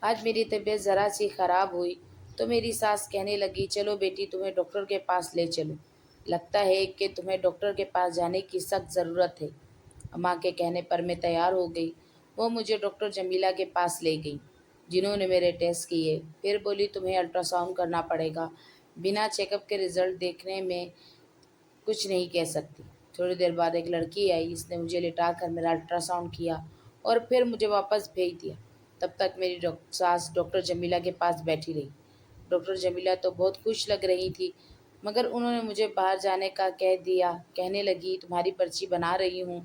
آج میری طبیعت ذرا سی خراب ہوئی تو میری ساس کہنے لگی، چلو بیٹی تمہیں ڈاکٹر کے پاس لے چلو، لگتا ہے کہ تمہیں ڈاکٹر کے پاس جانے کی سخت ضرورت ہے۔ اماں کے کہنے پر میں تیار ہو گئی۔ وہ مجھے ڈاکٹر جمیلہ کے پاس لے گئی، جنہوں نے میرے ٹیسٹ کیے۔ پھر بولی، تمہیں الٹرا ساؤنڈ کرنا پڑے گا، بنا چیک اپ کے رزلٹ دیکھنے میں کچھ نہیں کہہ سکتی۔ تھوڑی دیر بعد ایک لڑکی آئی، اس نے مجھے لٹا کر میرا الٹرا ساؤنڈ کیا اور پھر مجھے واپس بھیج دیا۔ تب تک میری ساس ڈاکٹر جمیلہ کے پاس بیٹھی رہی۔ ڈاکٹر جمیلہ تو بہت خوش لگ رہی تھی، مگر انہوں نے مجھے باہر جانے کا کہہ دیا۔ کہنے لگی، تمہاری پرچی بنا رہی ہوں،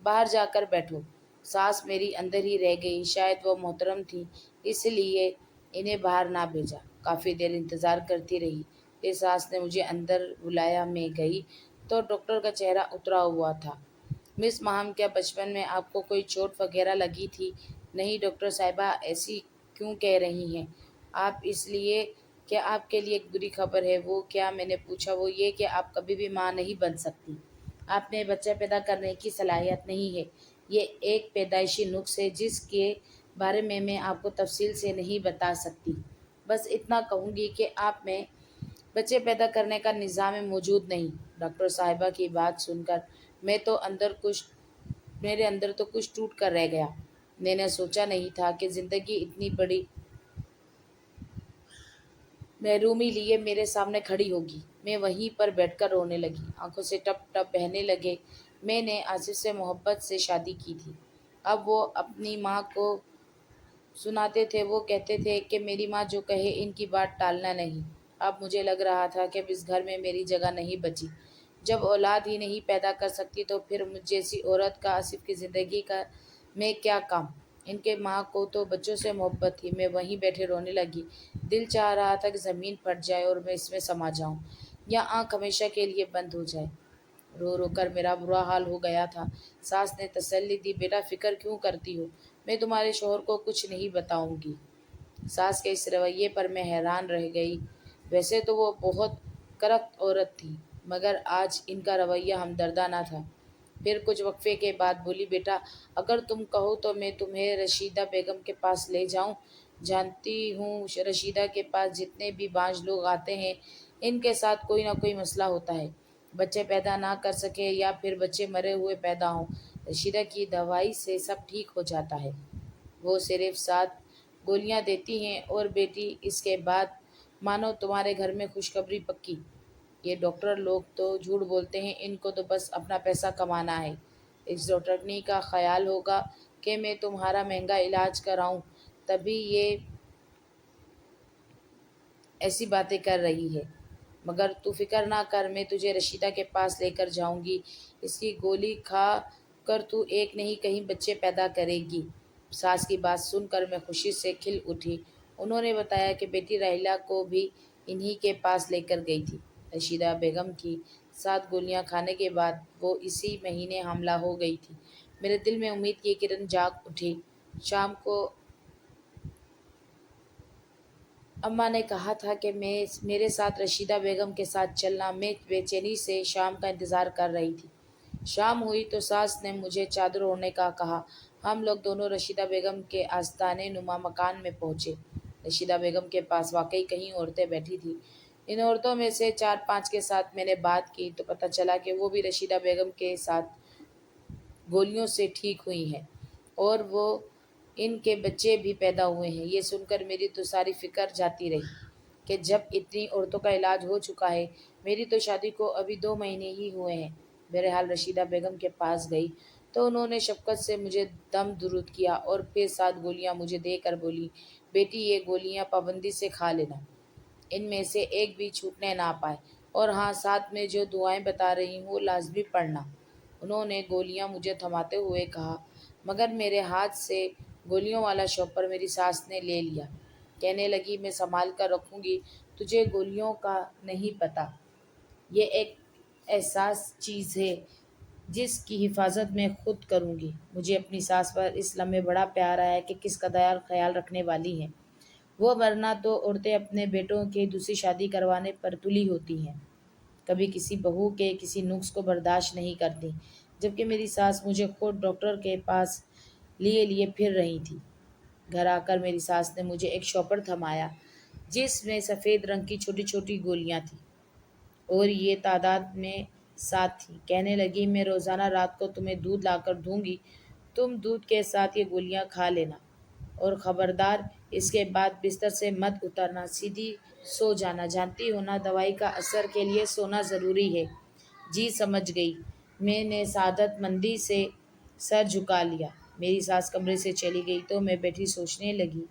باہر جا کر بیٹھو۔ ساس میری اندر ہی رہ گئی، شاید وہ محترم تھی اس لیے انہیں باہر نہ بھیجا۔ کافی دیر انتظار کرتی رہی، پھر ساس نے مجھے اندر بلایا۔ میں گئی تو ڈاکٹر کا چہرہ اترا ہوا تھا۔ مس ماہم، کیا بچپن میں آپ کو کوئی چوٹ وغیرہ لگی تھی؟ نہیں ڈاکٹر صاحبہ، ایسی کیوں کہہ رہی ہیں آپ؟ اس لیے کہ آپ کے لیے ایک بری خبر ہے۔ وہ کیا؟ میں نے پوچھا۔ وہ یہ کہ آپ کبھی بھی ماں نہیں بن سکتی، آپ میں بچہ پیدا کرنے کی صلاحیت نہیں ہے۔ یہ ایک پیدائشی نقص ہے جس کے بارے میں آپ کو تفصیل سے نہیں بتا سکتی۔ بس اتنا کہوں گی کہ آپ میں بچے پیدا کرنے کا نظام موجود نہیں۔ ڈاکٹر صاحبہ کی بات سن کر میرے اندر تو کچھ ٹوٹ کر رہ گیا۔ میں نے سوچا نہیں تھا کہ زندگی اتنی بڑی محرومی لیے میرے سامنے کھڑی ہوگی۔ میں وہیں پر بیٹھ کر رونے لگی، آنکھوں سے ٹپ ٹپ بہنے لگے۔ میں نے آصف سے محبت سے شادی کی تھی۔ اب وہ اپنی ماں کو سناتے تھے، وہ کہتے تھے کہ میری ماں جو کہے ان کی بات ٹالنا نہیں۔ اب مجھے لگ رہا تھا کہ اب اس گھر میں میری جگہ نہیں بچی۔ جب اولاد ہی نہیں پیدا کر سکتی تو پھر مجھ جیسی عورت کا آصف کی زندگی میں کیا کام؟ ان کے ماں کو تو بچوں سے محبت تھی۔ میں وہیں بیٹھے رونے لگی۔ دل چاہ رہا تھا کہ زمین پھٹ جائے اور میں اس میں سما جاؤں، یا آنکھ ہمیشہ کے لیے بند ہو جائے۔ رو رو کر میرا برا حال ہو گیا تھا۔ ساس نے تسلی دی، بیٹا فکر کیوں کرتی ہو، میں تمہارے شوہر کو کچھ نہیں بتاؤں گی۔ ساس کے اس رویے پر میں حیران رہ گئی۔ ویسے تو وہ بہت کرپٹ عورت تھی، مگر آج ان کا رویہ ہمدردانہ تھا۔ پھر کچھ وقفے کے بعد بولی، بیٹا اگر تم کہو تو میں تمہیں رشیدہ بیگم کے پاس لے جاؤں۔ جانتی ہوں رشیدہ کے پاس جتنے بھی باج لوگ آتے ہیں ان کے ساتھ کوئی نہ کوئی مسئلہ ہوتا ہے، بچے پیدا نہ کر سکے یا پھر بچے مرے ہوئے پیدا ہوں۔ رشیدہ کی دوائی سے سب ٹھیک ہو جاتا ہے، وہ صرف 7 گولیاں دیتی ہیں اور بیٹی اس کے بعد مانو تمہارے گھر میں خوشخبری پکی۔ یہ ڈاکٹر لوگ تو جھوٹ بولتے ہیں، ان کو تو بس اپنا پیسہ کمانا ہے۔ اس ڈاکٹرنی کا خیال ہوگا کہ میں تمہارا مہنگا علاج کراؤں، تبھی یہ ایسی باتیں کر رہی ہے۔ مگر تو فکر نہ کر، میں تجھے رشیدہ کے پاس لے کر جاؤں گی، اس کی گولی کھا کر تو ایک نہیں کئی بچے پیدا کرے گی۔ ساس کی بات سن کر میں خوشی سے کھل اٹھی۔ انہوں نے بتایا کہ بیٹی راحیلہ کو بھی انہی کے پاس لے کر گئی تھی۔ رشیدہ بیگم کی 7 گولیاں کھانے کے بعد وہ اسی مہینے حاملہ ہو گئی تھی۔ میرے دل میں امید کی کرن جاگ اٹھی۔ شام کو اماں نے کہا تھا کہ میرے ساتھ رشیدہ بیگم کے ساتھ چلنا۔ میں بے چینی سے شام کا انتظار کر رہی تھی۔ شام ہوئی تو ساس نے مجھے چادر اوڑھنے کا کہا۔ ہم لوگ دونوں رشیدہ بیگم کے آستانے نما مکان میں پہنچے۔ رشیدہ بیگم کے پاس واقعی کئی عورتیں بیٹھی تھیں۔ ان عورتوں میں سے 4-5 کے ساتھ میں نے بات کی تو پتہ چلا کہ وہ بھی رشیدہ بیگم کے ساتھ گولیوں سے ٹھیک ہوئی ہیں اور وہ ان کے بچے بھی پیدا ہوئے ہیں۔ یہ سن کر میری تو ساری فکر جاتی رہی کہ جب اتنی عورتوں کا علاج ہو چکا ہے، میری تو شادی کو ابھی 2 مہینے ہی ہوئے ہیں۔ بہرحال رشیدہ بیگم کے پاس گئی تو انہوں نے شفقت سے مجھے دم درود کیا اور پھر 7 گولیاں مجھے دے کر بولی، بیٹی یہ گولیاں پابندی سے کھا لینا، ان میں سے ایک بھی چھوٹنے نہ پائے، اور ہاں ساتھ میں جو دعائیں بتا رہی ہوں وہ لازمی پڑھنا۔ انہوں نے گولیاں مجھے تھماتے ہوئے کہا، مگر میرے ہاتھ سے گولیوں والا شاپر میری ساس نے لے لیا۔ کہنے لگی، میں سنبھال کر رکھوں گی، تجھے گولیوں کا نہیں پتہ، یہ ایک حساس چیز ہے جس کی حفاظت میں خود کروں گی۔ مجھے اپنی ساس پر اس لمحے بڑا پیار آیا کہ کس قدر خیال رکھنے والی ہیں وہ، ورنہ تو عورتیں اپنے بیٹوں کے دوسری شادی کروانے پر تلی ہوتی ہیں، کبھی کسی بہو کے کسی نقص کو برداشت نہیں کرتی، جبکہ میری ساس مجھے خود ڈاکٹر کے پاس لیے پھر رہی تھی۔ گھر آ کر میری ساس نے مجھے ایک شاپر تھمایا جس میں سفید رنگ کی چھوٹی چھوٹی گولیاں تھیں اور یہ تعداد میں 7 تھی۔ کہنے لگی میں روزانہ رات کو تمہیں دودھ لا کر دوں گی، تم دودھ کے ساتھ یہ گولیاں کھا لینا اور خبردار اس کے بعد بستر سے مت اترنا، سیدھی سو جانا، جانتی ہو نا دوائی کا اثر کے لیے سونا ضروری ہے۔ جی سمجھ گئی، میں نے سعادت مندی سے سر جھکا لیا۔ میری ساس کمرے سے چلی گئی تو میں بیٹھی سوچنے لگی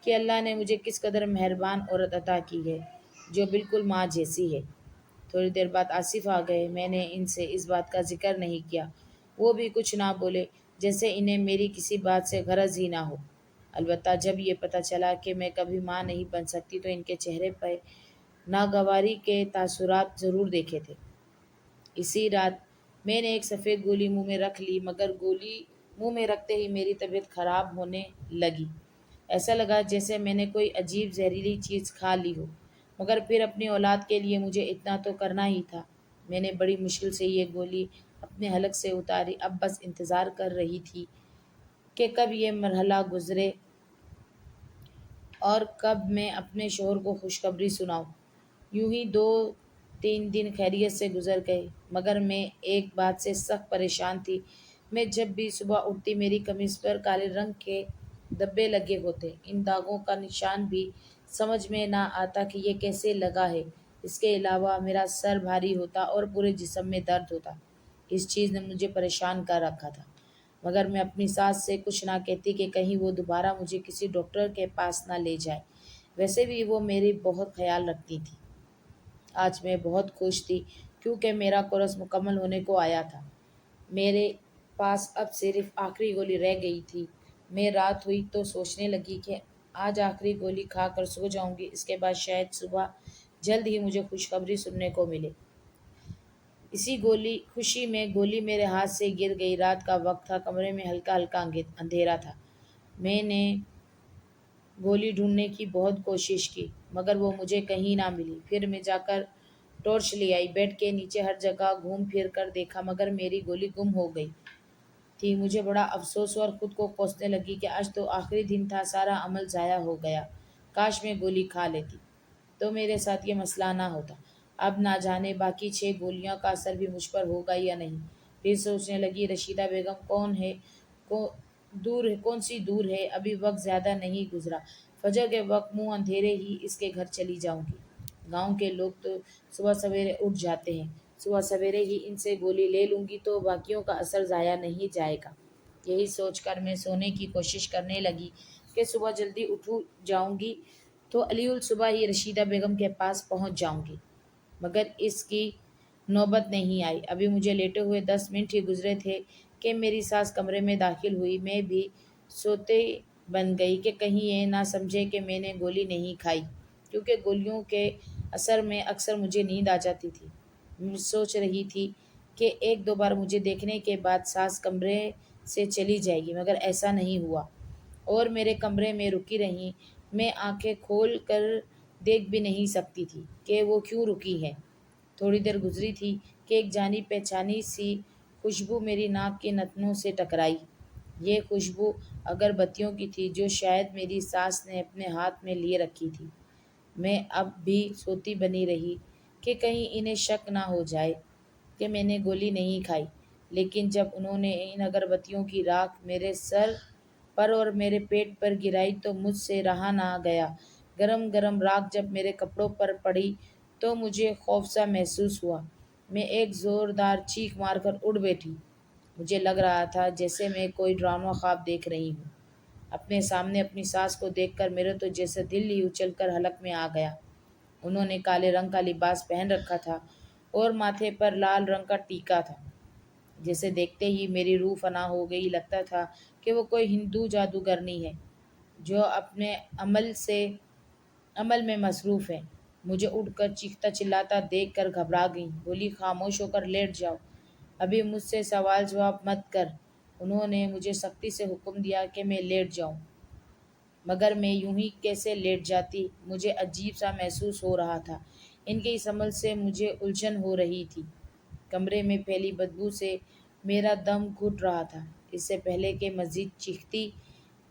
کہ اللہ نے مجھے کس قدر مہربان عورت عطا کی ہے جو بالکل ماں جیسی ہے۔ تھوڑی دیر بعد آصف آ گئے۔ میں نے ان سے اس بات کا ذکر نہیں کیا، وہ بھی کچھ نہ بولے، جیسے انہیں میری کسی بات سے غرض ہی نہ ہو۔ البتہ جب یہ پتہ چلا کہ میں کبھی ماں نہیں بن سکتی تو ان کے چہرے پہ ناگواری کے تاثرات ضرور دیکھے تھے۔ اسی رات میں نے ایک سفید گولی منہ میں رکھ لی، مگر گولی منہ میں رکھتے ہی میری طبیعت خراب ہونے لگی۔ ایسا لگا جیسے میں نے کوئی عجیب زہریلی چیز کھا لی ہو، مگر پھر اپنی اولاد کے لیے مجھے اتنا تو کرنا ہی تھا۔ میں نے بڑی مشکل سے یہ گولی اپنے حلق سے اتاری، اب بس انتظار کر رہی تھی کہ کب یہ مرحلہ گزرے اور کب میں اپنے شوہر کو خوشخبری سناؤں۔ یوں ہی 2-3 دن خیریت سے گزر گئے، مگر میں ایک بات سے سخت پریشان تھی۔ میں جب بھی صبح اٹھتی میری قمیص پر کالے رنگ کے دبے لگے ہوتے، ان داغوں کا نشان بھی سمجھ میں نہ آتا کہ یہ کیسے لگا ہے۔ اس کے علاوہ میرا سر بھاری ہوتا اور پورے جسم میں درد ہوتا۔ اس چیز نے مجھے پریشان کر رکھا تھا، مگر میں اپنی ساس سے کچھ نہ کہتی کہ کہیں وہ دوبارہ مجھے کسی ڈاکٹر کے پاس نہ لے جائے۔ ویسے بھی وہ میری بہت خیال رکھتی تھی۔ آج میں بہت خوش تھی کیونکہ میرا کورس مکمل ہونے کو آیا تھا۔ میرے پاس اب صرف آخری گولی رہ گئی تھی۔ میں رات ہوئی تو سوچنے لگی کہ آج آخری گولی کھا کر سو جاؤں گی، اس کے بعد شاید صبح جلد ہی مجھے خوشخبری سننے کو ملے۔ اسی خوشی میں گولی میرے ہاتھ سے گر گئی۔ رات کا وقت تھا، کمرے میں ہلکا ہلکا اندھیرا تھا۔ میں نے گولی ڈھونڈنے کی بہت کوشش کی، مگر وہ مجھے کہیں نہ ملی۔ پھر میں جا کر ٹارچ لے آئی، بیڈ کے نیچے ہر جگہ گھوم پھر کر دیکھا، مگر میری گولی گم ہو گئی تھی۔ مجھے بڑا افسوس ہوا اور خود کو کوسنے لگی کہ آج تو آخری دن تھا، سارا عمل ضائع ہو گیا۔ کاش میں گولی کھا لیتی تو میرے ساتھ یہ مسئلہ نہ ہوتا۔ اب نہ جانے باقی 6 گولیوں کا اثر بھی مجھ پر ہوگا یا نہیں۔ پھر سوچنے لگی رشیدہ بیگم کون سی دور ہے، ابھی وقت زیادہ نہیں گزرا، فجر کے وقت منہ اندھیرے ہی اس کے گھر چلی جاؤں گی۔ گاؤں کے لوگ تو صبح سویرے اٹھ جاتے ہیں، صبح سویرے ہی ان سے گولی لے لوں گی تو باقیوں کا اثر ضائع نہیں جائے گا۔ یہی سوچ کر میں سونے کی کوشش کرنے لگی کہ صبح جلدی اٹھ جاؤں گی تو علی الصبح ہی رشیدہ بیگم کے پاس پہنچ جاؤں گی، مگر اس کی نوبت نہیں آئی۔ ابھی مجھے لیٹے ہوئے 10 منٹ ہی گزرے تھے کہ میری ساس کمرے میں داخل ہوئی۔ میں بھی سوتے بن گئی کہ کہیں یہ نہ سمجھے کہ میں نے گولی نہیں کھائی، کیونکہ گولیوں کے اثر میں اکثر مجھے نیند آ جاتی تھی۔ میں سوچ رہی تھی کہ 1-2 بار مجھے دیکھنے کے بعد ساس کمرے سے چلی جائے گی، مگر ایسا نہیں ہوا اور میرے کمرے میں رکی رہی۔ میں آنکھیں کھول کر دیکھ بھی نہیں سکتی تھی کہ وہ کیوں رکی ہے۔ تھوڑی دیر گزری تھی کہ ایک جانی پہچانی سی خوشبو میری ناک کے نتنوں سے ٹکرائی۔ یہ خوشبو اگربتیوں کی تھی جو شاید میری ساس نے اپنے ہاتھ میں لیے رکھی تھی۔ میں اب بھی سوتی بنی رہی کہ کہیں انہیں شک نہ ہو جائے کہ میں نے گولی نہیں کھائی، لیکن جب انہوں نے ان اگربتیوں کی راکھ میرے سر پر اور میرے پیٹ پر گرائی تو مجھ سے رہا نہ گیا۔ گرم گرم راکھ جب میرے کپڑوں پر پڑی تو مجھے خوف سا محسوس ہوا۔ میں ایک زوردار چیخ مار کر اٹھ بیٹھی۔ مجھے لگ رہا تھا جیسے میں کوئی ڈرامہ خواب دیکھ رہی ہوں۔ اپنے سامنے اپنی ساس کو دیکھ کر میرے تو جیسے دل ہی اچھل کر حلق میں آ گیا۔ انہوں نے کالے رنگ کا لباس پہن رکھا تھا اور ماتھے پر لال رنگ کا ٹیکا تھا، جسے دیکھتے ہی میری روح فنا ہو گئی۔ لگتا تھا کہ وہ کوئی ہندو جادوگرنی ہے جو اپنے عمل میں مصروف ہے۔ مجھے اٹھ کر چیختا چلاتا دیکھ کر گھبرا گئیں۔ بولی خاموش ہو کر لیٹ جاؤ، ابھی مجھ سے سوال جواب مت کر۔ انہوں نے مجھے سختی سے حکم دیا کہ میں لیٹ جاؤں، مگر میں یوں ہی کیسے لیٹ جاتی؟ مجھے عجیب سا محسوس ہو رہا تھا۔ ان کے اس عمل سے مجھے الجھن ہو رہی تھی۔ کمرے میں پھیلی بدبو سے میرا دم گھٹ رہا تھا۔ اس سے پہلے کہ مزید چیختی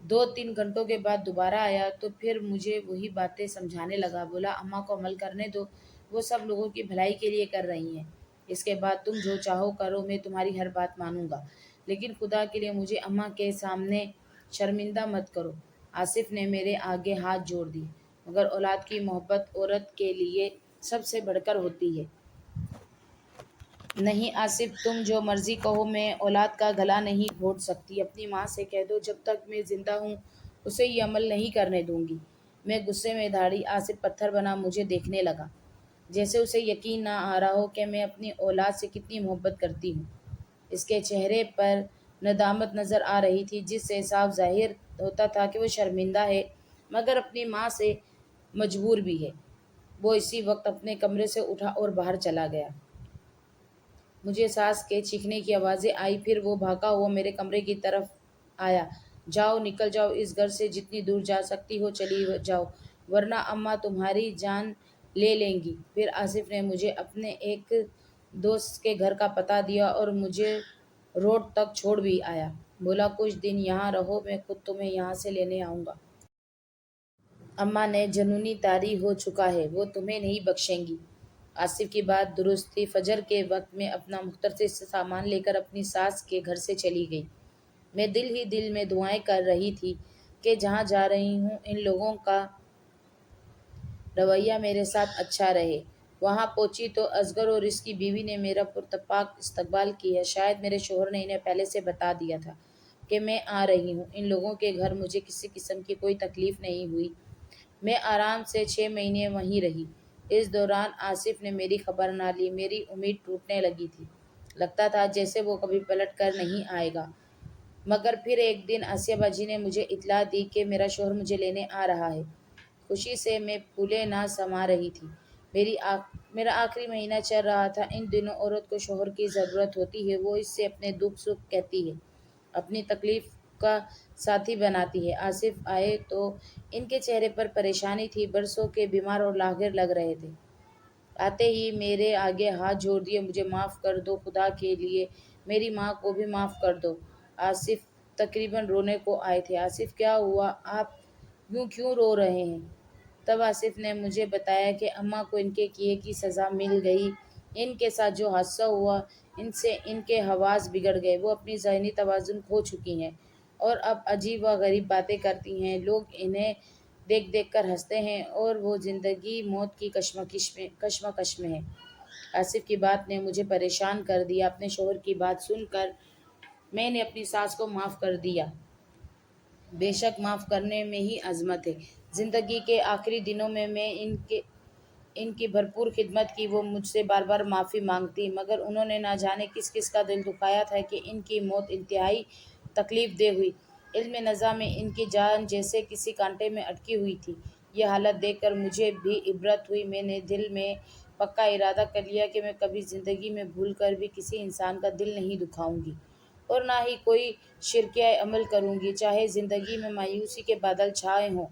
2-3 گھنٹوں کے بعد دوبارہ آیا تو پھر مجھے وہی باتیں سمجھانے لگا۔ بولا اماں کو عمل کرنے دو، وہ سب لوگوں کی بھلائی کے لیے کر رہی ہیں۔ اس کے بعد تم جو چاہو کرو، میں تمہاری ہر بات مانوں گا، لیکن خدا کے لیے مجھے اماں کے سامنے شرمندہ مت کرو۔ آصف نے میرے آگے ہاتھ جوڑ دیے۔ مگر اولاد کی محبت عورت کے لیے سب سے بڑھ کر ہوتی ہے۔ نہیں آصف، تم جو مرضی کہو، میں اولاد کا گلا نہیں گھونٹ سکتی۔ اپنی ماں سے کہہ دو جب تک میں زندہ ہوں اسے یہ عمل نہیں کرنے دوں گی۔ میں غصے میں دھاڑی۔ آصف پتھر بنا مجھے دیکھنے لگا، جیسے اسے یقین نہ آ رہا ہو کہ میں اپنی اولاد سے کتنی محبت کرتی ہوں۔ اس کے چہرے پر ندامت نظر آ رہی تھی، جس سے صاف ظاہر ہوتا تھا کہ وہ شرمندہ ہے، مگر اپنی ماں سے مجبور بھی ہے۔ وہ اسی وقت اپنے کمرے سے اٹھا اور باہر چلا گیا۔ مجھے ساس کے چیخنے کی آوازیں آئی، پھر وہ بھاگا ہوا میرے کمرے کی طرف آیا۔ جاؤ، نکل جاؤ اس گھر سے، جتنی دور جا سکتی ہو چلی جاؤ، ورنہ اماں تمہاری جان لے لیں گی۔ پھر آصف نے مجھے اپنے ایک دوست کے گھر کا پتہ دیا اور مجھے روڈ تک چھوڑ بھی آیا۔ بولا کچھ دن یہاں رہو، میں خود تمہیں یہاں سے لینے آؤں گا۔ اماں نے جنونی طاری ہو چکا ہے، وہ تمہیں نہیں بخشیں گی۔ آصف کی بات درست تھی۔ فجر کے وقت میں اپنا مختصر سا سامان لے کر اپنی ساس کے گھر سے چلی گئی۔ میں دل ہی دل میں دعائیں کر رہی تھی کہ جہاں جا رہی ہوں ان لوگوں کا رویہ میرے ساتھ اچھا رہے۔ وہاں پہنچی تو اصغر اور اس کی بیوی نے میرا پرتپاک استقبال کیا۔ شاید میرے شوہر نے انہیں پہلے سے بتا دیا تھا کہ میں آ رہی ہوں۔ ان لوگوں کے گھر مجھے کسی قسم کی کوئی تکلیف نہیں ہوئی۔ میں آرام سے 6 مہینے وہیں رہی۔ اس دوران آصف نے میری خبر نہ لی۔ میری امید ٹوٹنے لگی تھی۔ لگتا تھا جیسے وہ کبھی پلٹ کر نہیں آئے گا۔ مگر پھر ایک دن آسیہ باجی نے مجھے اطلاع دی کہ میرا شوہر مجھے لینے آ رہا ہے۔ خوشی سے میں پھولے نہ سما رہی تھی۔ میرا آخری مہینہ چل رہا تھا۔ ان دنوں عورت کو شوہر کی ضرورت ہوتی ہے۔ وہ اس سے اپنے دکھ سکھ کہتی ہے، اپنی تکلیف کا ساتھی بناتی ہے۔ آصف آئے تو ان کے چہرے پر پریشانی تھی، برسوں کے بیمار اور لاغر لگ رہے تھے۔ آتے ہی میرے آگے ہاتھ جوڑ دیے، مجھے معاف کر دو، خدا کے لیے میری ماں کو بھی معاف کر دو۔ آصف تقریباً رونے کو آئے تھے۔ آصف کیا ہوا، آپ یوں کیوں رو رہے ہیں؟ تب آصف نے مجھے بتایا کہ اماں کو ان کے کیے کی سزا مل گئی۔ ان کے ساتھ جو حادثہ ہوا ان سے ان کے حواس بگڑ گئے، وہ اپنی ذہنی توازن کھو چکی ہیں اور اب عجیب و غریب باتیں کرتی ہیں۔ لوگ انہیں دیکھ دیکھ کر ہنستے ہیں اور وہ زندگی موت کی کشمکش میں ہیں۔ آصف کی بات نے مجھے پریشان کر دیا۔ اپنے شوہر کی بات سن کر میں نے اپنی ساس کو معاف کر دیا۔ بے شک معاف کرنے میں ہی عظمت ہے۔ زندگی کے آخری دنوں میں ان کی بھرپور خدمت کی۔ وہ مجھ سے بار بار معافی مانگتی، مگر انہوں نے نہ جانے کس کس کا دل دکھایا تھا کہ ان کی موت انتہائی تکلیف دہ ہوئی۔ علم نظام میں ان کی جان جیسے کسی کانٹے میں اٹکی ہوئی تھی۔ یہ حالت دیکھ کر مجھے بھی عبرت ہوئی۔ میں نے دل میں پکا ارادہ کر لیا کہ میں کبھی زندگی میں بھول کر بھی کسی انسان کا دل نہیں دکھاؤں گی اور نہ ہی کوئی شرکیہ عمل کروں گی، چاہے زندگی میں مایوسی کے بادل چھائے ہوں،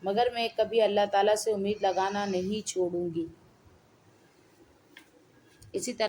مگر میں کبھی اللہ تعالیٰ سے امید لگانا نہیں چھوڑوں گی۔ اسی طرح